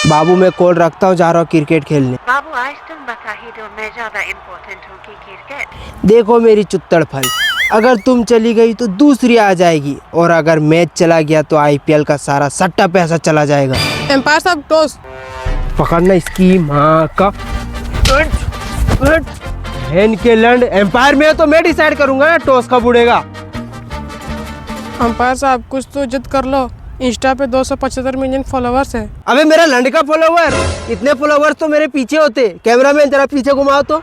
बाबू मैं कॉल रखता हूँ, जा रहा हूँ क्रिकेट खेलने। बाबू आज तुम बता ही दो, मैं ज्यादा इम्पोर्टेंट हूँ कि क्रिकेट? देखो मेरी चुत्तड़ फल, अगर तुम चली गई तो दूसरी आ जाएगी, और अगर मैच चला गया तो आईपीएल का सारा सट्टा पैसा चला जाएगा। एम्पायर साहब टॉस। पकड़ना इसकी माँ का बहन के लंड। एम्पायर में तो मैं डिसाइड करूंगा ना टॉस कब उड़ेगा। अंपायर साहब कुछ तो इज्जत कर लो, इंस्टा पे 275 मिलियन फॉलोअर्स है। अबे मेरा लंड का फॉलोवर, इतने फॉलोवर्स तो मेरे पीछे होते। कैमरामैन जरा पीछे घुमाओ तो।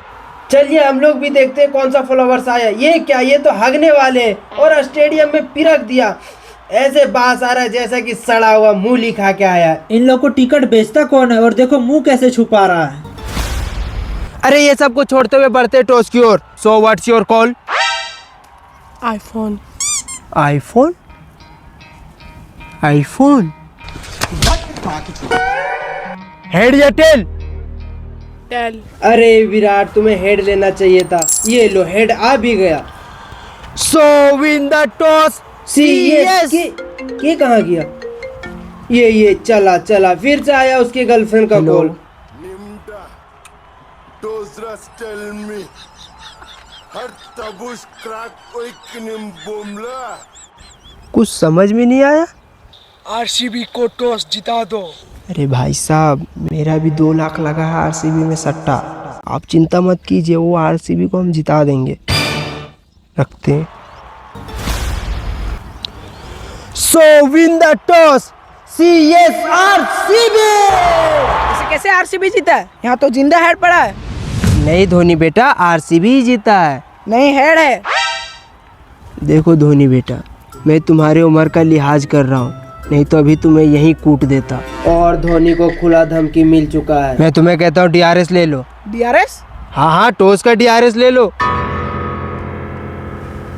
चलिए हम लोग भी देखते हैं कौन सा फॉलोवर्स आया। ये क्या, ये तो हगने वाले हैं और स्टेडियम में पिरक दिया। ऐसे बास आ रहा है जैसा कि सड़ा हुआ मूली खा के आया। इन लोग को टिकट बेचता कौन है, और देखो मुंह कैसे छुपा रहा है। अरे ये सब को छोड़ते हुए बढ़ते टॉस की ओर। So what's your call? IPhone. IPhone? IPhone? Head या टेल? टेल। अरे विराट तुम्हें हेड लेना चाहिए था। ये लो हेड आ भी गया। सो विन द टॉस सीएस। के कहाँ गया? ये चला चला, फिर से आया उसके गर्लफ्रेंड का कॉल। कुछ समझ में नहीं आया। आरसीबी को टॉस जिता दो। अरे भाई साहब मेरा भी 2 लाख लगा है आरसीबी में सट्टा। आप चिंता मत कीजिए, वो आरसीबी को हम जिता देंगे। रखते हैं। So win the toss CS RCB. ऐसे कैसे आरसीबी जीता है? यहाँ तो जिंदा हेड पड़ा है। नहीं धोनी बेटा, आरसीबी ही जीता है। नहीं, हेड है। देखो धोनी बेटा, मैं तुम्हारी उम्र का लिहाज कर रहा हूँ, नहीं तो अभी तुम्हें यहीं कूट देता। और धोनी को खुला धमकी मिल चुका है। मैं तुम्हें कहता हूँ डीआरएस ले लो। डीआरएस? हाँ टॉस का डीआरएस ले लो।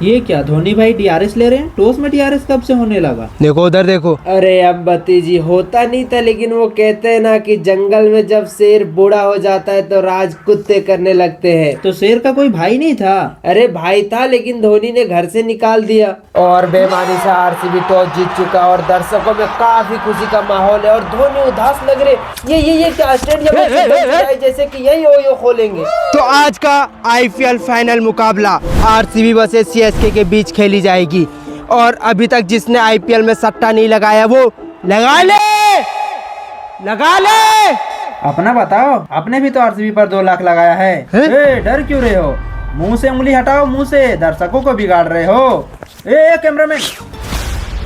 ये क्या धोनी भाई डीआरएस ले रहे हैं? टॉस में डीआरएस कब से होने लगा? देखो उधर देखो। अरे अम्बती जी होता नहीं था, लेकिन वो कहते हैं ना कि जंगल में जब शेर बूढ़ा हो जाता है तो राज कुत्ते करने लगते हैं। तो शेर का कोई भाई नहीं था? अरे भाई था, लेकिन धोनी ने घर से निकाल दिया। और बेमानी से आरसीबी टॉस जीत चुका और दर्शकों में काफी खुशी का माहौल है और धोनी उदास लग रहे। ये क्या स्टेडियम में जैसे कि यही ओयो खोलेंगे। तो आज का आईपीएल फाइनल मुकाबला आरसीबी वर्सेस सीएसके के बीच खेली जाएगी, और अभी तक जिसने आईपीएल में सट्टा नहीं लगाया वो लगा ले। अपना बताओ, आपने भी तो आरसीबी पर 2 लाख लगाया है। डर क्यों रहे हो? मुंह से उंगली हटाओ, मुंह से, दर्शकों को बिगाड़ रहे हो। कैमरामैन।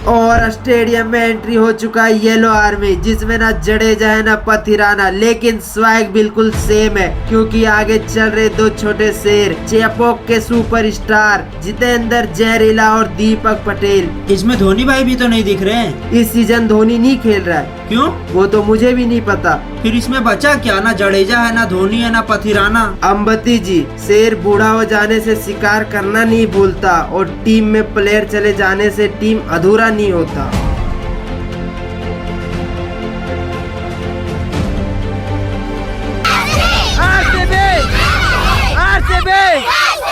और स्टेडियम में एंट्री हो चुका है येलो आर्मी, जिसमें ना जडेजा है ना पथिराना, लेकिन स्वैग बिल्कुल सेम है, क्योंकि आगे चल रहे 2 छोटे शेर, चेपोक के सुपरस्टार जितेंद्र जहरीला और दीपक पटेल। इसमें धोनी भाई भी तो नहीं दिख रहे हैं। इस सीजन धोनी नहीं खेल रहा है। क्यों? वो तो मुझे भी नहीं पता। फिर इसमें बचा क्या? ना जडेजा है, ना धोनी है, ना पथिराना। अम्बती जी, शेर बूढ़ा हो जाने से शिकार करना नहीं भूलता, और टीम में प्लेयर चले जाने से टीम अधूरा नहीं होता।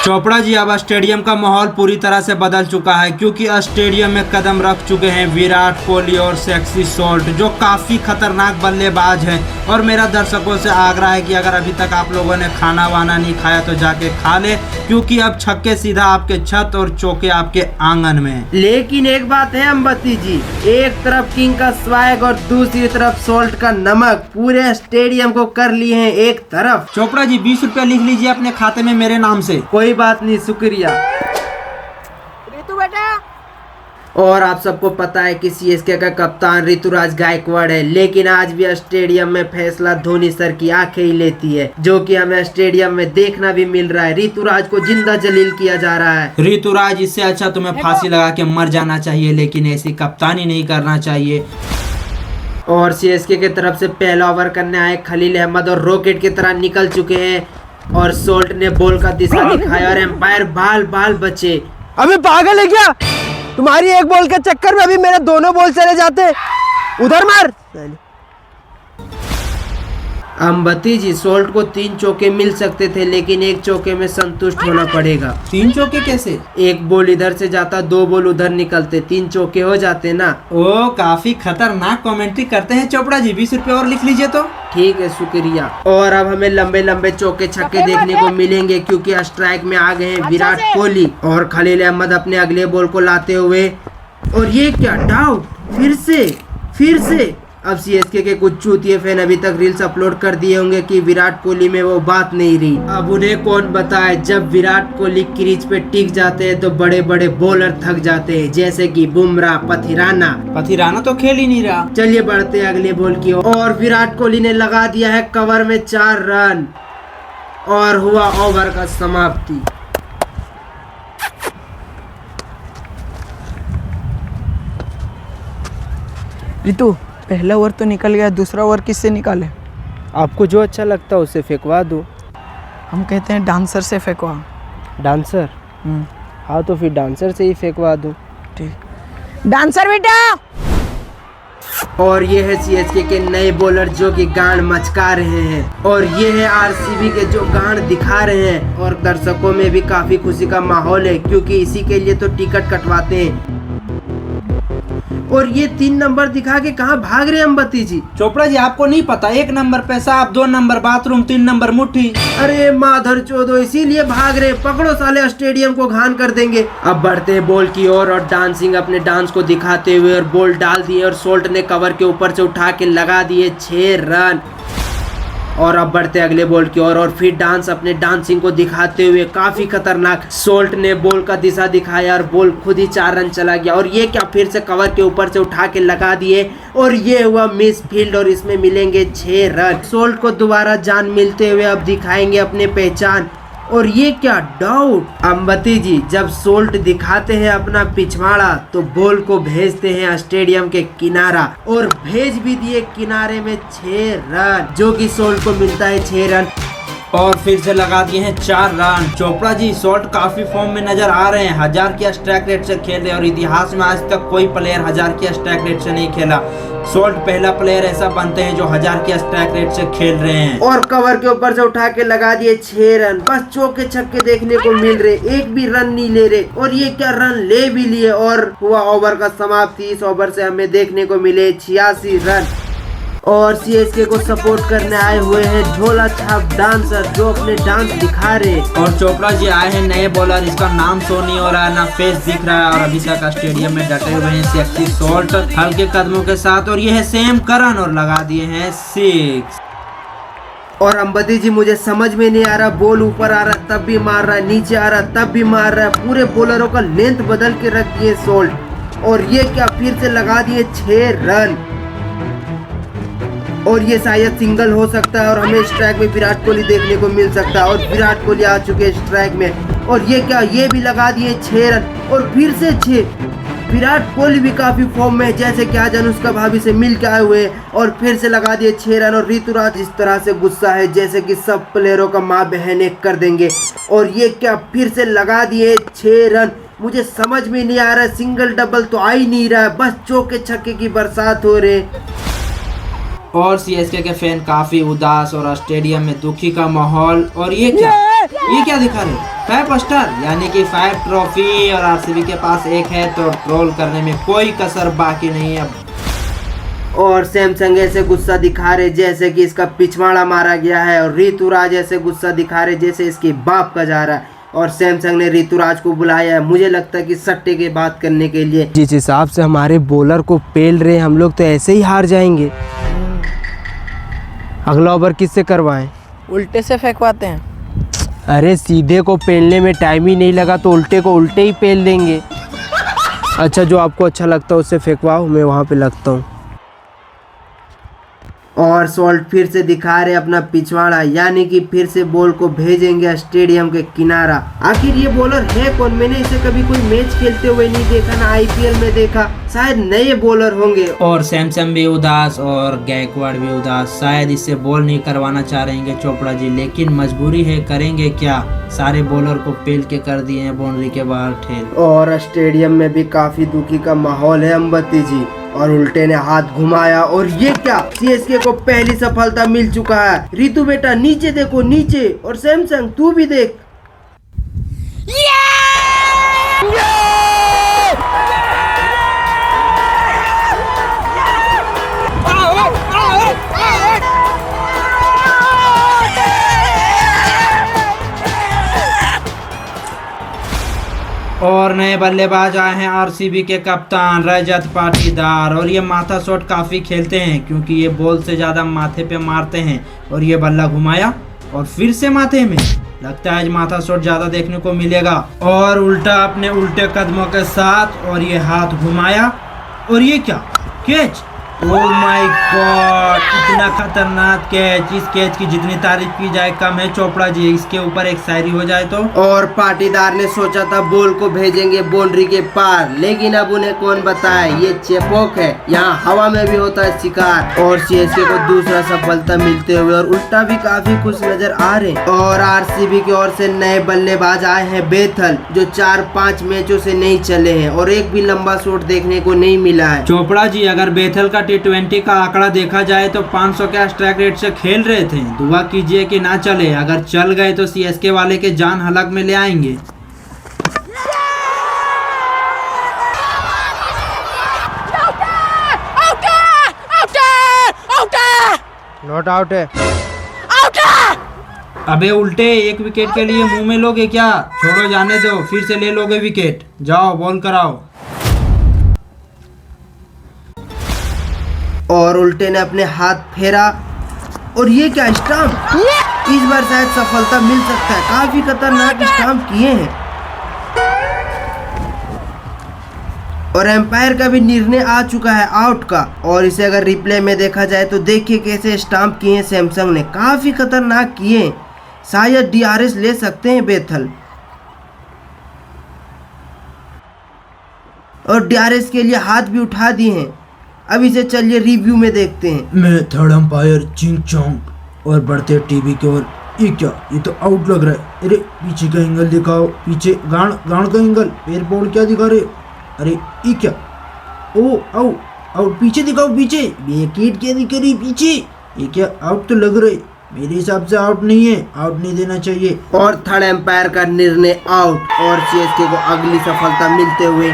चोपड़ा जी, अब स्टेडियम का माहौल पूरी तरह से बदल चुका है, क्योंकि स्टेडियम में कदम रख चुके हैं विराट कोहली और सेक्सी सोल्ट, जो काफी खतरनाक बल्लेबाज हैं। और मेरा दर्शकों से आग्रह है कि अगर अभी तक आप लोगों ने खाना वाना नहीं खाया तो जाके खा ले, क्योंकि अब छक्के सीधा आपके छत और चौके आपके आंगन में। लेकिन एक बात है अम्बती जी, एक तरफ किंग का स्वैग और दूसरी तरफ सोल्ट का नमक पूरे स्टेडियम को कर लिए हैं एक तरफ। चोपड़ा जी 20 रुपया लिख लीजिए अपने खाते में मेरे नाम से। कोई बात नहीं, शुक्रिया। ऋतु बेटा। और आप सबको पता है कि सीएसके का कप्तान ऋतुराज गायकवाड़ है, लेकिन आज भी स्टेडियम में फैसला धोनी सर की आंखें ही लेती है, जो कि हमें स्टेडियम में देखना भी मिल रहा है। ऋतुराज को जिंदा जलील किया जा रहा है। ऋतुराज, इससे अच्छा तुम्हें फांसी लगा के मर जाना चाहिए, लेकिन ऐसी कप्तानी नहीं करना चाहिए। और सीएसके की तरफ से पहला ओवर करने आए खलील अहमद और रॉकेट की तरह निकल चुके हैं, और सोल्ट ने बॉल का दिशा दिखाया और एम्पायर बाल बाल बचे। अबे पागल है क्या? तुम्हारी एक बॉल के चक्कर में अभी मेरे दोनों बॉल चले जाते। उधर मार। अंबती जी, सोल्ट को 3 चौके मिल सकते थे, लेकिन एक चौके में संतुष्ट होना पड़ेगा। 3 चौके कैसे? एक बॉल इधर से जाता, 2 बॉल उधर निकलते, 3 चौके हो जाते ना। ओ, काफी खतरनाक कमेंट्री करते हैं चोपड़ा जी। 20 रुपए और लिख लीजिए तो। ठीक है, शुक्रिया। और अब हमें लंबे लंबे चौके छक्के देखने को मिलेंगे, क्योंकि स्ट्राइक में आ गए हैं विराट कोहली और खलील अहमद अपने अगले बॉल को लाते हुए। और ये क्या डाउट, फिर से। अब सीएसके के कुछ चूतिए फैन अभी तक रील्स अपलोड कर दिए होंगे कि विराट कोहली में वो बात नहीं रही। अब उन्हें कौन बताए, जब विराट कोहली क्रीज पे टिक जाते हैं तो बड़े बड़े बॉलर थक जाते हैं, जैसे कि बुमराह, पथिराना तो खेल ही नहीं रहा। चलिए बढ़ते हैं अगले बॉल की ओर। और विराट कोहली ने लगा दिया है कवर में 4 रन और हुआ ओवर का समाप्ति। रितु, पहला ओवर तो निकल गया, दूसरा ओवर किससे निकाले? आपको जो अच्छा लगता है उससे फेंकवा दो। हम कहते हैं डांसर से फेंकवा। डांसर? हाँ, तो फिर डांसर से ही फेंकवा दो। ठीक, डांसर बेटा। और ये है सीएसके के नए बॉलर जो कि गांड मचका रहे हैं, और ये है आरसीबी के जो गांड दिखा रहे हैं। और दर्शकों में भी काफी खुशी का माहौल है, क्योंकि इसी के लिए तो टिकट कटवाते हैं। और ये 3 नंबर दिखा के कहाँ भाग रहे हैं अंबती जी? चोपड़ा जी, आपको नहीं पता? 1 नंबर पेशाब, 2 नंबर बाथरूम, 3 नंबर मुट्ठी। अरे माधर चोदो, इसीलिए भाग रहे। पकड़ो साले, स्टेडियम को घान कर देंगे। अब बढ़ते हैं बॉल की ओर, और डांसिंग अपने डांस को दिखाते हुए और बॉल डाल दिए, और सोल्ट ने कवर के ऊपर से उठा के लगा दिए 6 रन। और अब बढ़ते अगले बॉल की ओर, और फिर डांस अपने डांसिंग को दिखाते हुए काफी खतरनाक सोल्ट ने बॉल का दिशा दिखाया और बॉल खुद ही 4 रन चला गया। और ये क्या, फिर से कवर के ऊपर से उठा के लगा दिए, और ये हुआ मिस फील्ड, और इसमें मिलेंगे 6 रन। सोल्ट को दोबारा जान मिलते हुए अब दिखाएंगे अपने पहचान। और ये क्या डाउट, अंबती जी, जब सोल्ट दिखाते हैं अपना पिछवाड़ा तो बॉल को भेजते हैं स्टेडियम के किनारा, और भेज भी दिए किनारे में 6 रन, जो कि सोल्ट को मिलता है 6 रन। और फिर से लगा दिए हैं 4 रन। चोपड़ा जी, सोल्ट काफी फॉर्म में नजर आ रहे हैं। 1000 की स्ट्राइक रेट से खेल रहे हैं, और इतिहास में आज तक कोई प्लेयर 1000 की स्ट्राइक रेट से नहीं खेला। सोल्ट पहला प्लेयर ऐसा बनते हैं जो 1000 की स्ट्राइक रेट से खेल रहे हैं। और कवर के ऊपर से उठा के लगा दिए 6 रन। बस चौके छक्के देखने को मिल रहे, एक भी रन नहीं ले रहे। और ये क्या, रन ले भी लिए, और हुआ ओवर का समाप्ति। इस ओवर से हमें देखने को मिले 86 रन। और सीएसके को सपोर्ट करने आए हुए हैं झोला छाप डांसर, जो अपने डांस दिखा रहे। और चोपड़ा जी आए हैं नए बॉलर, इसका नाम शो नहीं हो रहा है, ना फेस दिख रहा है, और अभी तक स्टेडियम में डटे हुए हैं सेक्सी सोल्ट हल्के कदमों के साथ। और ये है सेम करन, और लगा दिए हैं 6। और अंबती जी, मुझे समझ में नहीं आ रहा, बॉल ऊपर आ रहा तब भी मार रहा है, नीचे आ रहा तब भी मार रहा है। पूरे बॉलरों का लेंथ बदल के रख दिए सोल्ट। और ये क्या, फिर से लगा दिए 6 रन। और ये शायद सिंगल हो सकता है, और हमें स्ट्राइक में विराट कोहली देखने को मिल सकता है। और विराट कोहली आ चुके हैं स्ट्राइक में। और ये क्या, ये भी लगा दिए 6 रन, और फिर से 6। विराट कोहली भी काफी फॉर्म में है, जैसे कि आज अनुष्का भाभी से मिल के आए हुए, और फिर से लगा दिए 6 रन। और ऋतुराज इस तरह से गुस्सा है जैसे कि सब प्लेयरों का माँ बहन एक कर देंगे। और ये क्या, फिर से लगा दिए 6 रन। मुझे समझ में नहीं आ रहा, सिंगल डबल तो आ ही नहीं रहा है, बस चौके छक्के की बरसात हो रही। और सीएसके के फैन काफी उदास, और स्टेडियम में दुखी का माहौल। और ये क्या दिखा रहे, 5 स्टार यानी कि 5 ट्रॉफी, और आरसीबी के पास 1 है, तो ट्रोल करने में कोई कसर बाकी नहीं है। और सैमसंग ऐसे गुस्सा दिखा रहे जैसे कि इसका पिछवाड़ा मारा गया है, और ऋतुराज ऐसे गुस्सा दिखा रहे जैसे इसके बाप का जा रहा है। और सैमसंग ने ऋतुराज को बुलाया है, मुझे लगता है कि सट्टे की बात करने के लिए। जिस हिसाब से हमारे बॉलर को पेल रहे हम लोग तो ऐसे ही हार जाएंगे। अगला ओवर किससे करवाएं? उल्टे से फेंकवाते हैं। अरे सीधे को पेलने में टाइम ही नहीं लगा, तो उल्टे को उल्टे ही पेल देंगे। अच्छा, जो आपको अच्छा लगता है उससे फेंकवाओ, मैं वहाँ पे लगता हूँ। और सोल्ट फिर से दिखा रहे अपना पिछवाड़ा, यानी कि फिर से बॉल को भेजेंगे स्टेडियम के किनारा। आखिर ये बॉलर है कौन? मैंने इसे कभी कोई मैच खेलते हुए नहीं देखा, ना आईपीएल में देखा। शायद नए बॉलर होंगे। और सैमसंग भी उदास, और गायकवाड़ भी उदास। शायद इससे बॉल नहीं करवाना चाह रहे हैं चोपड़ा जी, लेकिन मजबूरी है, करेंगे क्या। सारे बॉलर को पेल के कर दिए हैं बाउंड्री के बाहर ठेल। और स्टेडियम में भी काफी दुखी का माहौल है अंबती जी। और उल्टे ने हाथ घुमाया और ये क्या, सीएसके को पहली सफलता मिल चुका है। रितु बेटा नीचे देखो नीचे, और सैमसंग तू भी देख। और नए बल्लेबाज आए हैं आरसीबी के कप्तान रजत पाटीदार, और ये माथा शॉट काफ़ी खेलते हैं क्योंकि ये बॉल से ज़्यादा माथे पे मारते हैं। और ये बल्ला घुमाया और फिर से माथे में, लगता है आज माथा शॉट ज़्यादा देखने को मिलेगा। और उल्टा अपने उल्टे कदमों के साथ, और ये हाथ घुमाया, और ये क्या, कैच, ओह माय गॉड, इतना खतरनाक कैच। इस कैच की जितनी तारीफ की जाए कम है। चोपड़ा जी इसके ऊपर एक शायरी हो जाए तो। और पाटीदार ने सोचा था बॉल को भेजेंगे बाउंड्री के पार, लेकिन अब उन्हें कौन बताए ये चेपोक है, यहाँ हवा में भी होता है शिकार। और सीएसके को दूसरा सफलता मिलते हुए, और उल्टा भी काफी खुश नजर आ रहे। और आरसीबी की ओर से नए बल्लेबाज आए हैं बेथल, जो 4-5 मैचों से नहीं चले हैं और एक भी लंबा शॉट देखने को नहीं मिला है। चोपड़ा जी अगर बेथल का T20 का आंकड़ा देखा जाए तो 500 के स्ट्राइक रेट से खेल रहे थे। दुआ कीजिए कि ना चले, अगर चल गए तो सीएसके वाले के जान हलक में ले आएंगे। नॉट आउट है। अबे उल्टे, एक विकेट के लिए मुंह में लोगे क्या? छोड़ो जाने दो, फिर से ले लोगे विकेट। जाओ बॉल कराओ। और उल्टे ने अपने हाथ फेरा, और ये क्या, स्टंप। इस बार शायद सफलता मिल सकता है, काफी खतरनाक स्टंप किए हैं। और एम्पायर का भी निर्णय आ चुका है आउट का। और इसे अगर रिप्ले में देखा जाए तो देखिए कैसे स्टंप किए हैं सैमसंग ने, काफी खतरनाक किए हैं। शायद डीआरएस ले सकते हैं बेथल। और डीआरएस के लिए हाथ भी उठा दिए हैं। अब इसे चलिए रिव्यू में देखते हैं। मैं थर्ड अंपायर चिंग चोंग, और बढ़ते टीवी की ओर। ये क्या, ये तो आउट लग रहा है। अरे पीछे का एंगल दिखाओ, पीछे गांड का एंगल, पैर बॉल क्या दिखा रहे। अरे ये क्या, ओ आउट आउट, पीछे दिखाओ पीछे, विकेट क्या दिख रही पीछे। ये क्या, आउट तो लग रहे, मेरे हिसाब से आउट नहीं है, आउट नहीं देना चाहिए। और थर्ड एम्पायर का निर्णय आउट, और सीएसके को अगली सफलता मिलते हुए।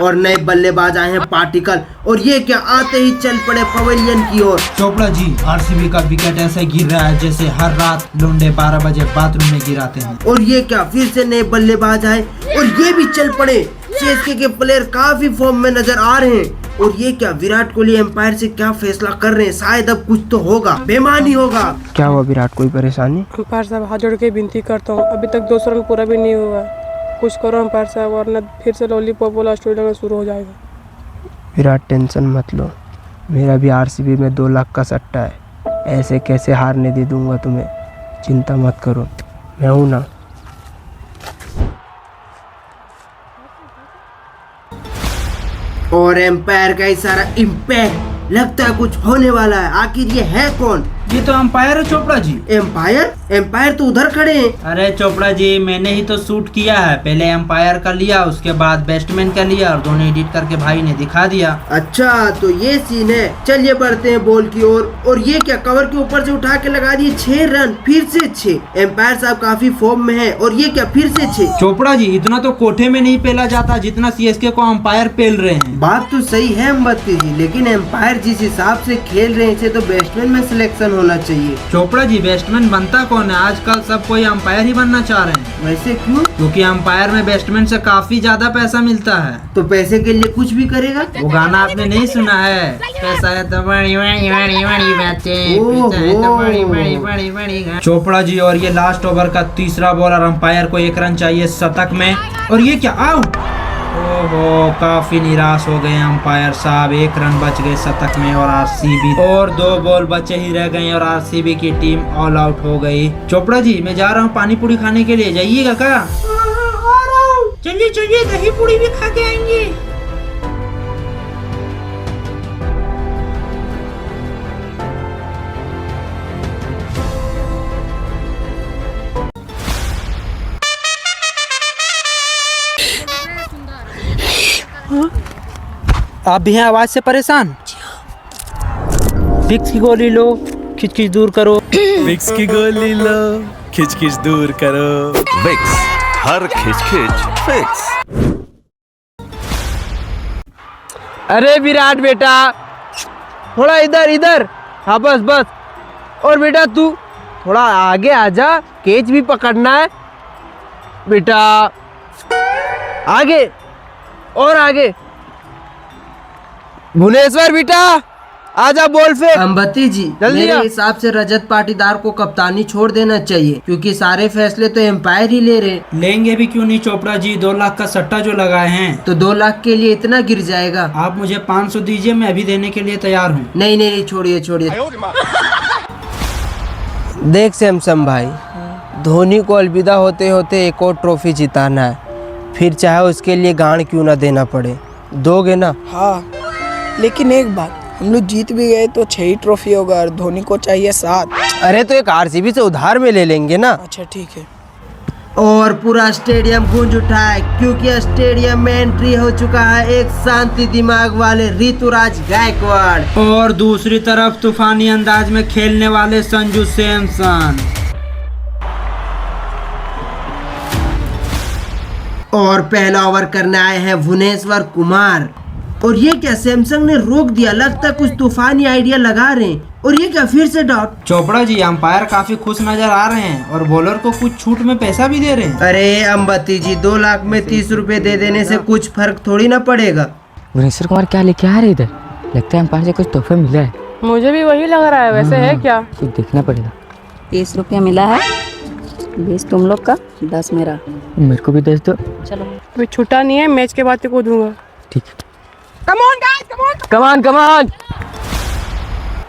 और नए बल्लेबाज आए हैं पार्टिकल, और ये क्या, आते ही चल पड़े पवेलियन की ओर। चोपड़ा जी आरसीबी का विकेट ऐसे गिर रहा है जैसे हर रात लोंडे 12 बजे बाथरूम में गिराते हैं। और ये क्या, फिर से नए बल्लेबाज आए, और ये भी चल पड़े। सीएसके के प्लेयर काफी फॉर्म में नजर आ रहे हैं। और ये क्या, विराट कोहली एम्पायर से क्या फैसला कर रहे हैं, शायद अब कुछ तो होगा, बेमानी होगा। क्या हुआ विराट, कोई परेशानी? अंपायर साहब हाथ जोड़ के विनती करता हूँ, अभी तक 200 रन पूरा भी नहीं हुआ। कुछ करो अंपायर साहब, वरना फिर से लॉलीपॉप वाला स्टोरी लगना शुरू हो जाएगा। विराट टेंशन मत लो, मेरा भी आरसीबी में 2 लाख का सट्टा है, ऐसे कैसे हारने दे दूंगा तुम्हें, चिंता मत करो, मैं हूं ना। और एम्पायर का इशारा इम्पैक्ट, लगता है कुछ होने वाला है। आखिर ये है कौन? ये तो अंपायर है चोपड़ा जी। एम्पायर? एम्पायर तो उधर खड़े हैं। अरे चोपड़ा जी, मैंने ही तो शूट किया है, पहले एम्पायर का लिया, उसके बाद बैट्समैन का लिया, और दोनों एडिट करके भाई ने दिखा दिया। अच्छा तो ये सीन है, चलिए बढ़ते हैं बॉल की ओर। और ये क्या, कवर के ऊपर से उठा के लगा दिए 6 रन, फिर से 6। एम्पायर साहब काफी फॉर्म में है, और ये क्या, फिर से 6। चोपड़ा जी इतना तो कोठे में नहीं पेला जाता जितना सीएसके को अंपायर पेल रहे हैं। बात तो सही है अम्बत्ती जी, लेकिन एम्पायर जिस हिसाब से खेल रहे हैं, इसे तो बैट्समैन में सिलेक्शन होना चाहिए। चोपड़ा जी बैट्समैन बनता कौन है, आजकल सब कोई अंपायर ही बनना चाह रहे हैं। वैसे क्यों? क्योंकि अंपायर में बैट्समैन से काफी ज्यादा पैसा मिलता है। तो पैसे के लिए कुछ भी करेगा? वो गाना आपने नहीं सुना है, पैसा है तो बड़ी बड़ी बड़ी बड़ी बातें, पैसा है तो बड़ी बड़ी बड़ी बड़ी। चोपड़ा जी और ये लास्ट ओवर का तीसरा बॉल, और अंपायर को 1 रन चाहिए शतक में। और ये क्या, आउट। ओहो, काफी निराश हो गए अंपायर साहब, 1 रन बच गए शतक में, और आरसीबी और 2 बॉल बचे ही रह गए, और आरसीबी की टीम ऑल आउट हो गई। चोपड़ा जी मैं जा रहा हूँ पानी पूरी खाने के लिए, जाइएगा क्या? चलिए चलिए, दही पूरी भी खा के आएंगे। आप भी हैं आवाज से परेशान? विक्स की गोली लो, खिच खिच दूर करो। विक्स की गोली लो, खिच खिच दूर करो। विक्स, हर खिच खिच फिक्स। अरे विराट बेटा, थोड़ा इधर इधर। हाँ बस बस। और बेटा तू थोड़ा आगे आजा, कैच भी पकड़ना है बेटा। आगे और आगे। भुवनेश्वर बेटा आजा, बॉल फेंक। अंबती जी, जल्दी मेरे आ। हिसाब से रजत पाटीदार को कप्तानी छोड़ देना चाहिए, क्योंकि सारे फैसले तो एम्पायर ही ले रहे। लेंगे भी क्यों नहीं चोपड़ा जी, 2 लाख का सट्टा जो लगाए हैं। तो 2 लाख के लिए इतना गिर जाएगा? आप मुझे 500 दीजिए, मैं अभी देने के लिए तैयार हूँ। नहीं नहीं नहीं, छोड़िए छोड़िए। देख सैमसंग भाई, धोनी को अलविदा होते होते एक और ट्रॉफी जिताना है, फिर चाहे उसके लिए गांड क्यों ना देना पड़े। दोगे ना? हाँ, लेकिन एक बात, हम लोग जीत भी गए तो 6 ही ट्रॉफी होगा और धोनी को चाहिए 7। अरे तो एक आरसीबी से उधार में ले लेंगे ना। अच्छा ठीक है। और पूरा स्टेडियम गूंज उठा है, क्योंकि स्टेडियम में एंट्री हो चुका है एक शांति दिमाग वाले ऋतुराज गायकवाड़। और दूसरी तरफ तूफानी अंदाज में खेलने वाले संजू सैमसन। और पहला ओवर करने आए हैं भुवनेश्वर कुमार। और ये क्या, सैमसंग ने रोक दिया, लगता है कुछ तूफानी आइडिया लगा रहे हैं। और ये क्या, फिर से डॉट। चोपड़ा जी, अंपायर काफी खुश नजर आ रहे हैं और बॉलर को कुछ छूट में पैसा भी दे रहे हैं। अरे अंबती जी, 2 लाख में 30 रुपए दे देने से कुछ फर्क थोड़ी ना पड़ेगा। भुवनेश्वर कुमार क्या लेके आ रहे इधर? लगता है अंपायर से कुछ तोहफा मिला है। मुझे भी वही लग रहा है, वैसे है क्या? कुछ देखना पड़ेगा। 30 रुपया मिला है, 20 तुम लोग का, 10 मेरा। मेरे को भी 10 दो। चलो। अभी छुट्टा नहीं है, मैच के बाद तेरे को दूंगा। ठीक है। कमान कमान।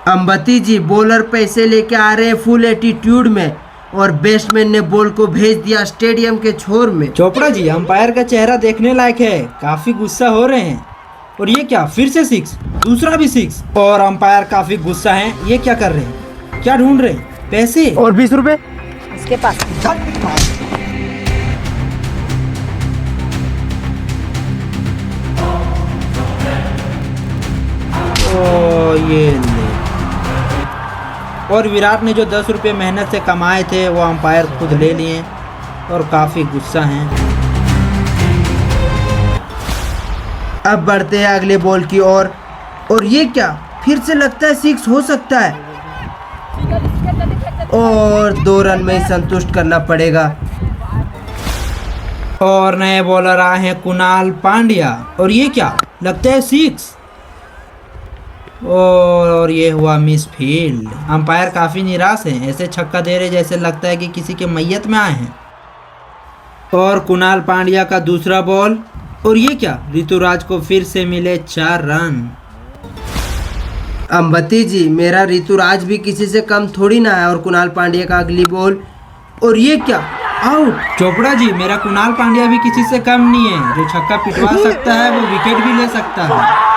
अंबती जी, बॉलर पैसे लेके आ रहे हैं फुल एटीट्यूड में, और बैट्समैन ने बॉल को भेज दिया स्टेडियम के छोर में। चोपड़ा जी, अंपायर का चेहरा देखने लायक है, काफी गुस्सा हो रहे हैं। और ये क्या, फिर से 6, दूसरा भी 6। और अंपायर काफी गुस्सा है। ये क्या कर रहे हैं, क्या ढूंढ रहे हैं? पैसे और 20 रुपए इसके पास। ये ले। और विराट ने जो 10 रुपये मेहनत से कमाए थे वो अंपायर खुद ले लिए और काफी गुस्सा हैं। अब बढ़ते हैं अगले बॉल की ओर। और ये क्या, फिर से लगता है 6 हो सकता है। और 2 रन में संतुष्ट करना पड़ेगा। और नए बॉलर आए हैं कुणाल पांड्या। और ये क्या, लगता है 6। और ये हुआ मिस फील्ड। अंपायर काफी निराश हैं, ऐसे छक्का दे रहे जैसे लगता है कि किसी के मैयत में आए हैं। और कुणाल पांड्या का दूसरा बॉल। और ये क्या, ऋतुराज को फिर से मिले 4 रन। अंबती जी, मेरा ऋतुराज भी किसी से कम थोड़ी ना है। और कुणाल पांड्या का अगली बॉल। और ये क्या, आउट। चोपड़ा जी, मेरा कुणाल पांड्या भी किसी से कम नहीं है, जो छक्का पिटवा सकता है वो विकेट भी ले सकता है।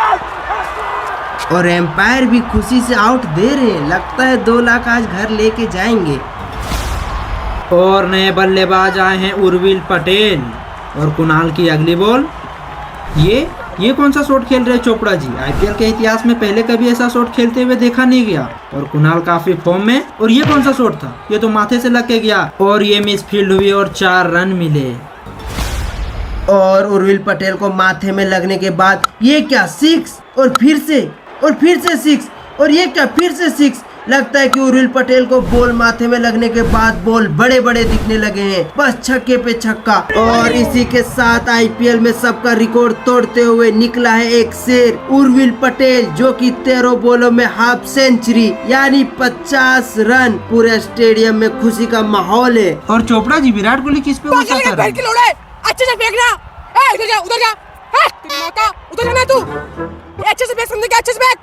और एम्पायर भी खुशी से आउट दे रहे हैं, लगता है 2 लाख आज घर लेके जाएंगे। और नए बल्लेबाज आए हैं उर्विल पटेल। और कुणाल की अगली बॉल। ये कौन सा शॉट खेल रहे हैं चोपड़ा जी? आईपीएल के इतिहास में पहले कभी ऐसा शॉट खेलते हुए देखा नहीं गया। और कुणाल काफी फॉर्म में। और ये कौन सा शॉट था? ये तो माथे से लग के गया। और ये मिस फील्ड हुई और 4 रन मिले। और उर्विल पटेल को माथे में लगने के बाद ये क्या, 6। और फिर से 6। और ये क्या, फिर से 6। लगता है कि उर्विल पटेल को बॉल माथे में लगने के बाद बॉल बड़े बड़े दिखने लगे हैं, बस छक्के पे छक्का। और इसी के साथ आईपीएल में सबका रिकॉर्ड तोड़ते हुए निकला है एक शेर, उर्विल पटेल, जो कि 13 बॉलों में हाफ सेंचुरी यानी 50 रन। पूरे स्टेडियम में खुशी का माहौल है। और चोपड़ा जी, विराट कोहली किस पे गुस्सा कर रहे हैं? अच्छे से फेंकना। उधर जा, उधर जा। उधर जाना तू। अच्छे से फेंक, समझे क्या? अच्छे से फेंक।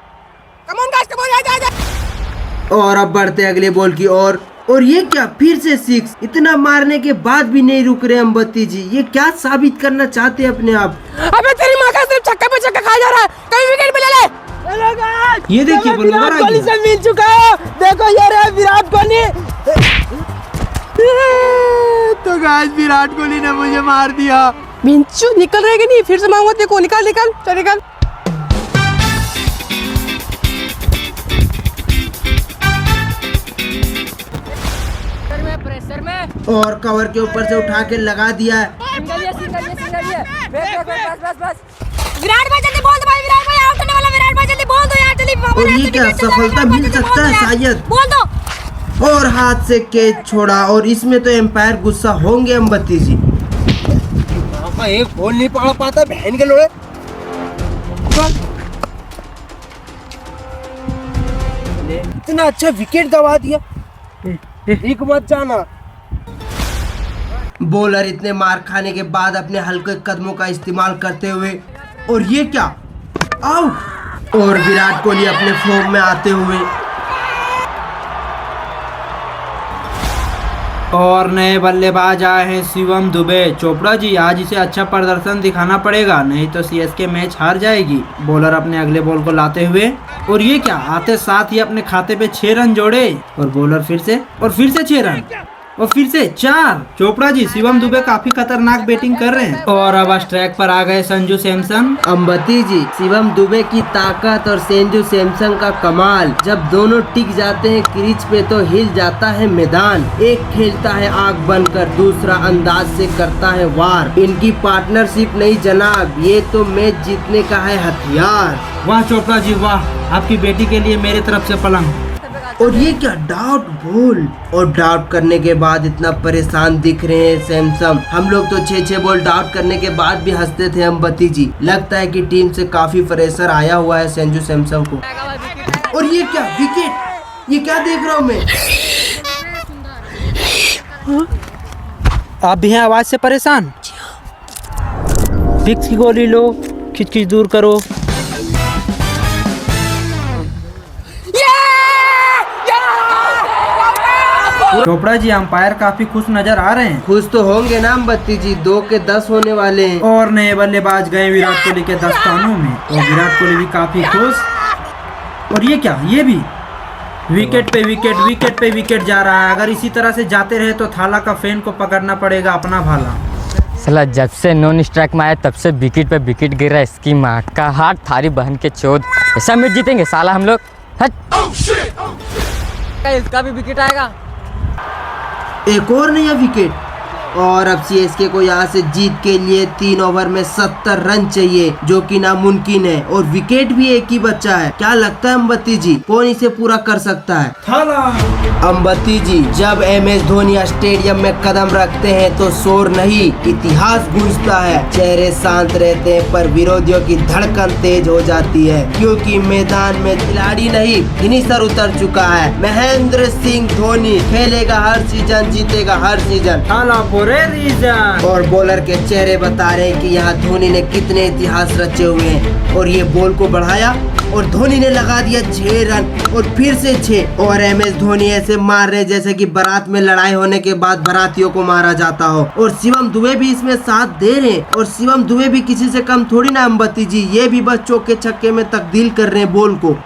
Come on guys, come on, जा। और अब बढ़ते अगले बॉल की ओर। और ये क्या, फिर से 6। इतना मारने के बाद भी नहीं रुक रहे अंबती जी, ये क्या साबित करना चाहते हैं अपने आप? अबे तेरी माँ का सिर्फ छक्का पे छक्का खा जा रहा है, कभी विकेट पे ले ले। ये देखिए, विराट कोहली से मिल चुका है। देखो ये रहा विराट कोहली। तो गाइस, विराट कोहली ने मुझे मार दिया। बिंचू निकल रहे कि नहीं? फिर से मांगो तेरे को, निकाल। चल निकाल। और कवर के ऊपर से उठा के लगा दिया है। विराट भाई जल्दी बोल दो भाई, विराट भाई आउट होने वाला, विराट भाई जल्दी बोल दो यार, जल्दी। और ये क्या सफलता मिल सकता है शायद। बोल दो। और हाथ से कैच छोड़ा और इसमें तो एम्पायर गुस्सा होंगे अम्बत्ती जी। एक बॉल नहीं पकड़ पाता बहन के लोड़े। इतना अच्छा विकेट गवा दिया, एक मत जाना। बॉलर इतने मार खाने के बाद अपने हल्के कदमों का इस्तेमाल करते हुए, और ये क्या आउट। और विराट कोहली अपने फॉर्म में आते हुए। और नए बल्लेबाज आए हैं शिवम दुबे। चोपड़ा जी आज इसे अच्छा प्रदर्शन दिखाना पड़ेगा, नहीं तो सीएसके मैच हार जाएगी। बॉलर अपने अगले बॉल को लाते हुए, और ये क्या आते साथ ही अपने खाते पे 6 रन जोड़े। और बॉलर फिर से 6 रन और फिर से 4। चोपड़ा जी शिवम दुबे काफी खतरनाक बैटिंग कर रहे हैं। और अब स्ट्राइक पर आ गए संजू सैमसन। अम्बत्ती जी शिवम दुबे की ताकत और संजू सैमसन का कमाल, जब दोनों टिक जाते हैं क्रीज पे तो हिल जाता है मैदान। एक खेलता है आग बनकर, दूसरा अंदाज से करता है वार। इनकी पार्टनरशिप नहीं जनाब, ये तो मैच जीतने का है हथियार। वाह चोपड़ा जी वाह, आपकी बेटी के लिए मेरे तरफ से पलंग। और ये क्या डाउट बॉल, और डाउट करने के बाद इतना परेशान दिख रहे हैं सैमसंग। हम लोग तो 6 बॉल डाउट करने के बाद भी हंसते थे अम्बत्ती जी। लगता है कि टीम से काफी प्रेशर आया हुआ है संजू सैमसंग को। और ये क्या विकेट, ये क्या देख रहा हूँ मैं। आप भी हैं आवाज से परेशान? फिक्स की गोली लो, खिच दूर करो। चोपड़ा जी अंपायर काफी खुश नजर आ रहे हैं। खुश तो होंगे ना अम्बत्ती जी, 2 के 10 होने वाले हैं। और नए बल्लेबाज गए विराट कोहली के दस्तानों में, और विराट कोहली भी काफी खुश। और ये क्या, ये भी विकेट पे विकेट जा रहा है। अगर इसी तरह से जाते रहे तो थाला का फैन को पकड़ना पड़ेगा अपना भाला। साला जब से नॉन स्ट्राइक में आया तब से विकेट पे विकेट गिर रहा है। इसकी माँ का हाथ, थारी बहन के चोद। ऐसा मैच जीतेंगे साला हम लोग। इसका भी विकेट आएगा। एक और नया विकेट। और अब सीएसके को यहाँ से जीत के लिए 3 ओवर में 70 रन चाहिए, जो कि नामुमकिन है। और विकेट भी एक ही बच्चा है। क्या लगता है अम्बत्ती जी, कौन इसे पूरा कर सकता है? थाला। अम्बत्ती जी जब MS धोनी स्टेडियम में कदम रखते हैं तो शोर नहीं, इतिहास गूंजता है। चेहरे शांत रहते हैं पर विरोधियों की धड़कन तेज हो जाती है, क्योंकि मैदान में खिलाड़ी नहीं फिनिशर उतर चुका है। महेंद्र सिंह धोनी खेलेगा हर सीजन, जीतेगा हर सीजन। थाला और बॉलर के चेहरे बता रहे हैं कि यहाँ धोनी ने कितने इतिहास रचे हुए हैं। और ये बॉल को बढ़ाया और धोनी ने लगा दिया 6 रन और फिर से 6। और MS धोनी ऐसे मार रहे जैसे कि बारात में लड़ाई होने के बाद बारातियों को मारा जाता हो। और शिवम दुबे भी इसमें साथ दे रहे हैं। और शिवम दुबे भी किसी से कम थोड़ी ना अम्बत्ती जी, ये भी बस चौके छक्के में तब्दील कर रहे हैं बॉल को।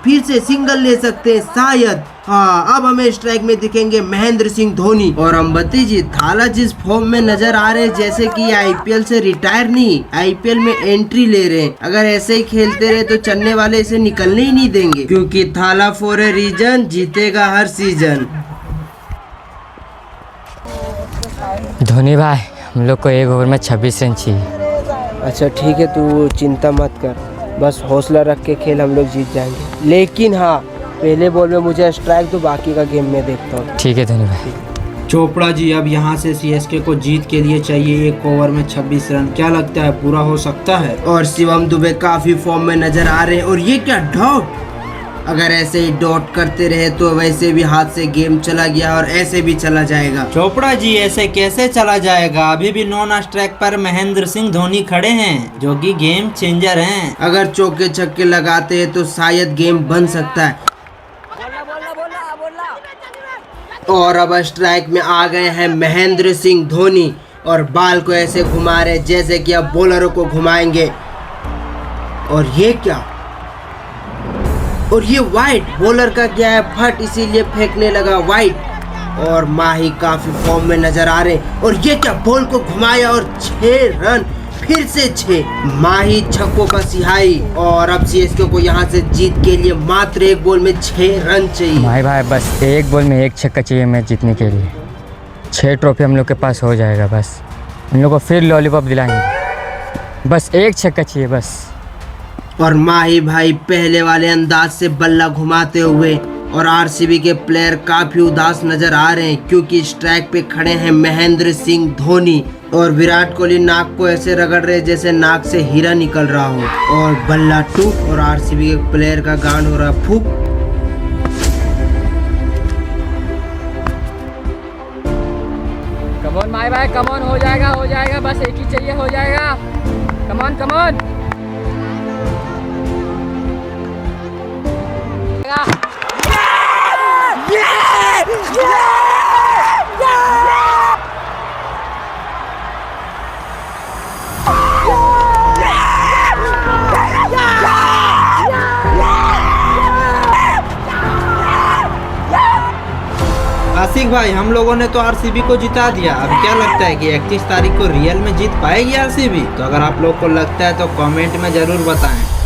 फिर से सिंगल ले सकते हैं शायद। हाँ, अब हमें स्ट्राइक में दिखेंगे महेंद्र सिंह धोनी। और अम्बत्ती जी थाला जिस फॉर्म में नजर आ रहे हैं जैसे कि IPL से रिटायर नहीं, IPL में एंट्री ले रहे हैं। अगर ऐसे ही खेलते रहे तो चलने वाले इसे निकलने ही नहीं देंगे, क्योंकि थाला फॉर ए रीजन जीतेगा हर सीजन। धोनी भाई हम लोग को 1 ओवर में 26 रन चाहिए। अच्छा ठीक है, तू चिंता मत कर, बस हौसला रख के खेल, हम लोग जीत जाएंगे। लेकिन हाँ, पहले बॉल में मुझे स्ट्राइक, तो बाकी का गेम में देखता हूँ। ठीक है धोनी भाई। चोपड़ा जी अब यहाँ से सीएसके को जीत के लिए चाहिए 1 ओवर में 26 रन। क्या लगता है पूरा हो सकता है? और शिवम दुबे काफी फॉर्म में नजर आ रहे हैं। और ये क्या डॉट, अगर ऐसे ही डॉट करते रहे तो वैसे भी हाथ से गेम चला गया और ऐसे भी चला जाएगा। चोपड़ा जी ऐसे कैसे चला जाएगा? अभी भी नॉन स्ट्राइक पर महेंद्र सिंह धोनी खड़े हैं, जो कि गेम चेंजर हैं। अगर चौके छक्के लगाते हैं तो शायद गेम बन सकता है। और अब स्ट्राइक में आ गए हैं महेंद्र सिंह धोनी और बाल को ऐसे घुमा रहे जैसे कि अब बॉलरों को घुमाएंगे। और ये क्या, और ये वाइड, बॉलर का क्या है फट, इसीलिए फेंकने लगा वाइड। और माही काफी फॉर्म में नजर आ रहे। और ये क्या, बॉल को घुमाया और 6 रन। फिर से 6 माही छक्कों का सिहाई और अब सीएसके को यहाँ से जीत के लिए मात्र 1 बॉल में 6 रन चाहिए। भाई बस 1 बॉल में 1 छक्का चाहिए मैच जीतने के लिए। 6 ट्रॉफी हम लोग के पास हो जाएगा। बस हम लोग को फिर लॉलीपॉप दिलाएंगे। बस 1 छक्का चाहिए बस। और माही भाई पहले वाले अंदाज से बल्ला घुमाते हुए और आरसीबी के प्लेयर काफी उदास नजर आ रहे हैं क्योंकि स्ट्राइक पे खड़े हैं महेंद्र सिंह धोनी और विराट कोहली नाक को ऐसे रगड़ रहे जैसे नाक से हीरा निकल रहा हो और बल्ला टूट और आरसीबी के प्लेयर का गांड हो रहा फूक। कमॉन माय भाई कमॉन, हो जाएगा बस 1 ही चाहिए, हो जाएगा। कमॉन आशिक भाई, हम लोगों ने तो आरसीबी को जिता दिया। अब क्या लगता है कि 31 तारीख को रियल में जीत पाएगी आरसीबी? तो अगर आप लोग को लगता है तो कमेंट में जरूर बताएं।